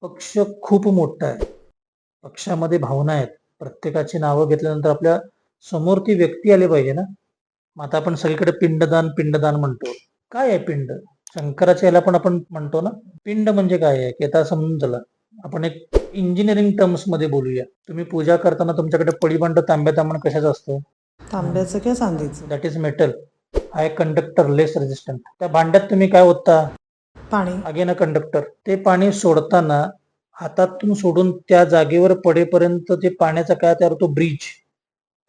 पक्ष खूप मोठा आहे. पक्षामध्ये भावना आहेत. प्रत्येकाची नावं घेतल्यानंतर आपल्या समोर ती व्यक्ती आली पाहिजे ना. मग आता आपण सगळीकडे पिंडदान पिंडदान म्हणतो. काय आहे पिंड? शंकराच्या याला पण आपण म्हणतो ना. पिंड म्हणजे काय आहे की आता समजून चला, आपण एक इंजिनिअरिंग टर्म्स मध्ये बोलूया. तुम्ही पूजा करताना तुमच्याकडे पळीभांड तांब्या तांबण कशाचं असतं? तांब्याचं किंवा चांदीचं. That is metal. High conductor, less resistant. त्या भांड्यात तुम्ही काय ओतता? पाणी. Again a conductor. ते पाणी सोडताना हातातून सोडून त्या जागेवर पडेपर्यंत ते पाण्याचा काय तयार होतो? ब्रिज.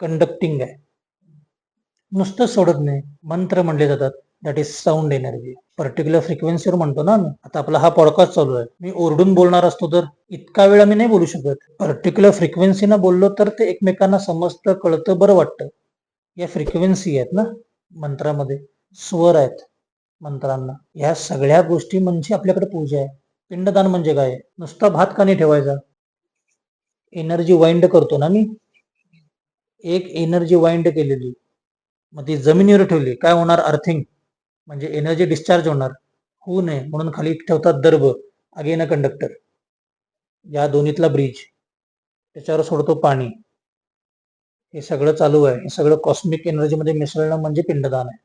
कंडक्टिंग आहे. नुसतं सोडत नाही, मंत्र म्हणले जातात. That is sound energy. Particular फ्रिक्वेन्सीवर म्हणतो ना आम्ही. आता आपला हा पॉडकास्ट चालू आहे, मी ओरडून बोलणार असतो तर इतका वेळ आम्ही नाही बोलू शकत. पर्टिक्युलर फ्रिक्वेन्सीनं बोललो तर ते एकमेकांना समजतं, कळतं, बरं वाटतं. या फ्रिक्वेन्सी आहेत ना मंत्रामध्ये, स्वर आहेत मंत्रांना. या सगळ्या गोष्टी म्हणजे आपल्याकडे पूजा आहे. पिंडदान म्हणजे काय? नुसता भात का नाही ठेवायचा? एनर्जी वाइंड करतो ना मी. एक एनर्जी वाइंड केलेली, मग ती जमिनीवर ठेवली, काय होणार? अर्थिंग, म्हणजे एनर्जी डिस्चार्ज होणार. होऊ नये म्हणून खाली ठेवतात दर्भ, अगेन अ कंडक्टर. या दोन्हीतला ब्रिज, त्याच्यावर सोडतो पाणी. हे सगळं चालू आहे. हे सगळं कॉस्मिक एनर्जी मध्ये मिसळणं म्हणजे पिंडदान आहे.